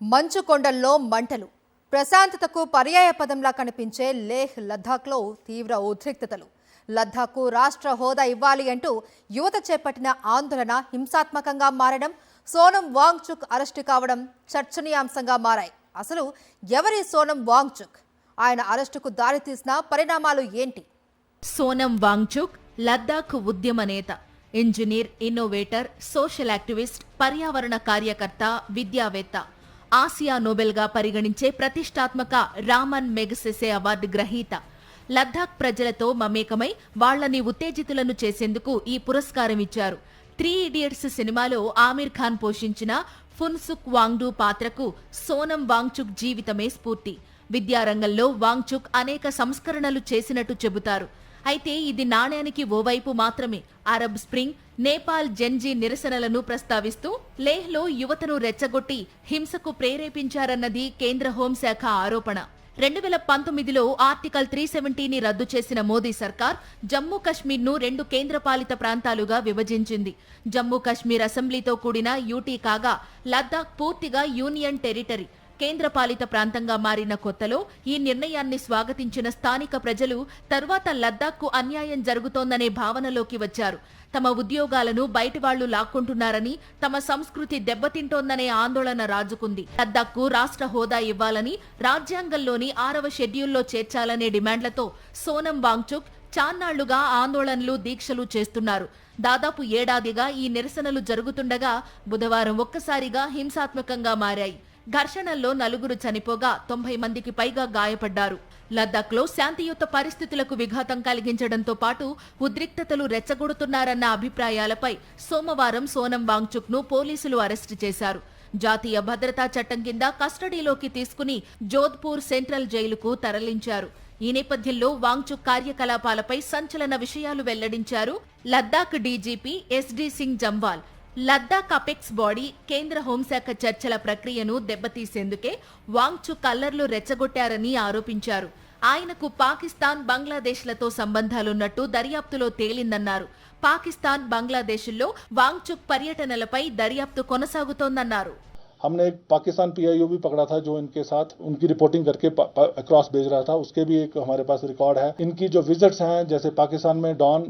మంచు కొండల్లో మంటలు ప్రశాంతతకు పర్యాయ పదంలా కనిపించే లేహ్ లద్దాఖ్లో తీవ్ర ఉద్రిక్తతలు. లద్దాఖ్కు రాష్ట్ర హోదా ఇవ్వాలి అంటూ యువత చేపట్టిన ఆందోళన హింసాత్మకంగా మారడం, సోనం వాంగ్చుక్ అరెస్టు కావడం చర్చనీయాంశంగా మారాయి. అసలు ఎవరి సోనం వాంగ్చుక్? ఆయన అరెస్టుకు దారితీసిన పరిణామాలు ఏంటి? సోనం వాంగ్చుక్ లద్దాఖ్ ఉద్యమ నేత, ఇంజనీర్, ఇన్నోవేటర్, సోషల్ యాక్టివిస్ట్, పర్యావరణ కార్యకర్త, విద్యావేత్త, ఆసియా నోబెల్గా పరిగణించే ప్రతిష్టాత్మక రామన్ మెగసెసే అవార్డు గ్రహీత. లద్దాఖ్ ప్రజలతో మమేకమై వాళ్లని ఉత్తేజితులను చేసేందుకు ఈ పురస్కారం ఇచ్చారు. 3 ఇడియట్స్ సినిమాలో ఆమిర్ ఖాన్ పోషించిన ఫున్సుక్ వాంగ్డు పాత్రకు సోనం వాంగ్చుక్ జీవితమే స్ఫూర్తి. విద్యారంగంలో వాంగ్చుక్ అనేక సంస్కరణలు చేసినట్టు చెబుతారు. అయితే ఇది నాణ్యానికి ఓవైపు మాత్రమే. అరబ్ స్ప్రింగ్, నేపాల్ జెన్జీ నిరసనలను ప్రస్తావిస్తూ లేహ్లో యువతను రెచ్చగొట్టి హింసకు ప్రేరేపించారన్నది కేంద్ర హోంశాఖ ఆరోపణ. 2019లో ఆర్టికల్ 370ని రద్దు చేసిన మోదీ సర్కార్ జమ్మూ కశ్మీర్ను 2 కేంద్రపాలిత ప్రాంతాలుగా విభజించింది. జమ్మూ కశ్మీర్ అసెంబ్లీతో కూడిన యూటీ కాగా లద్దాఖ్ పూర్తిగా యూనియన్ టెరిటరీ, కేంద్రపాలిత ప్రాంతంగా మారిన కొత్తలో ఈ నిర్ణయాన్ని స్వాగతించిన స్థానిక ప్రజలు తర్వాత లద్దాఖ్కు అన్యాయం జరుగుతోందనే భావనలోకి వచ్చారు. తమ ఉద్యోగాలను బయటివాళ్లు లాక్కుంటున్నారని, తమ సంస్కృతి దెబ్బతింటోందనే ఆందోళన రాజుకుంది. లద్దాఖ్కు రాష్ట్ర హోదా ఇవ్వాలని, రాజ్యాంగంలోని 6వ షెడ్యూల్లో చేర్చాలనే డిమాండ్లతో సోనం వాంగ్చుక్ చాన్నాళ్లుగా ఆందోళనలు, దీక్షలు చేస్తున్నారు. దాదాపు ఏడాదిగా ఈ నిరసనలు జరుగుతుండగా బుధవారం ఒక్కసారిగా హింసాత్మకంగా మారాయి. ఘర్షణల్లో 4 చనిపోగా 90 మందికి పైగా గాయపడ్డారు. లద్దాఖ్లో శాంతియుత పరిస్థితులకు విఘాతం కలిగించడంతో పాటు ఉద్రిక్తతలు రెచ్చగొడుతున్నారన్న అభిప్రాయాలపై సోమవారం సోనం వాంగ్చుక్ను పోలీసులు అరెస్టు చేశారు. జాతీయ భద్రతా చట్టం కింద కస్టడీలోకి తీసుకుని జోధ్పూర్ సెంట్రల్ జైలుకు తరలించారు. ఈ నేపథ్యంలో వాంగ్చుక్ కార్యకలాపాలపై సంచలన విషయాలు వెల్లడించారు Ladakh DGP SD Singh Jamwal. Ladakh apex body కేంద్ర హోంశాఖ చర్చల ప్రక్రియను దెబ్బతీసేందుకే వాంగ్చుక్ అల్లర్లు రెచ్చగొట్టారని ఆరోపించారు. ఆయనకు పాకిస్తాన్, బంగ్లాదేశ్లతో సంబంధాలున్నట్టు దర్యాప్తులో తేలిందన్నారు. పాకిస్తాన్, బంగ్లాదేశ్లో వాంగ్చుక్ పర్యటనలపై దర్యాప్తు కొనసాగుతోందన్నారు. हमने एक पाकिस्तान पीआईओ भी पकड़ा था जो इनके साथ उनकी रिपोर्टिंग करके अक्रॉस भेज रहा था, उसके भी एक हमारे पास रिकॉर्ड है. इनकी जो विजिट्स हैं, जैसे पाकिस्तान में डॉन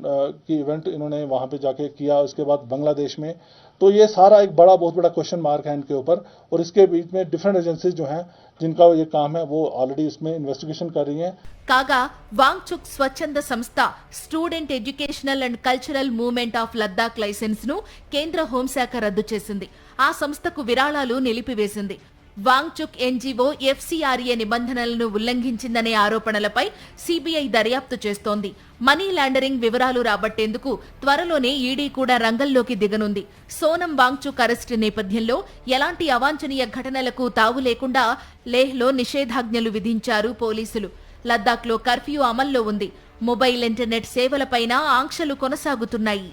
की इवेंट इन्होंने वहां पे जाके किया, उसके बाद बांग्लादेश में, तो ये सारा एक बहुत बड़ा क्वेश्चन मार्क है इनके ऊपर. और इसके बीच में डिफरेंट एजेंसीज जो हैं जिनका ये काम है वो ऑलरेडी इसमें इन्वेस्टिगेशन कर रही हैं. కాగా వాంగ్చుక్ స్వచ్ఛంద సంస్థ student educational and cultural movement of Ladakh licence ను కేంద్ర హోంశాఖ రద్దు చేసింది. ఆ సంస్థకు విరాళాలు నిలిపివేసింది. వాంగ్చుక్ ఎన్జీఓ ఎఫ్సీఆర్ఏ నిబంధనలను ఉల్లంఘించిందనే ఆరోపణలపై సీబీఐ దర్యాప్తు చేస్తోంది. మనీ లాండరింగ్ వివరాలు రాబట్టేందుకు త్వరలోనే ఈడీ కూడా రంగంలోకి దిగనుంది. సోనం వాంగ్చుక్ అరెస్టు నేపథ్యంలో ఎలాంటి అవాంఛనీయ ఘటనలకు తావు లేకుండా లేహ్లో నిషేధాజ్ఞలు విధించారు పోలీసులు. లద్దాఖ్లో కర్ఫ్యూ అమల్లో ఉంది. మొబైల్, ఇంటర్నెట్ సేవలపైన ఆంక్షలు కొనసాగుతున్నాయి.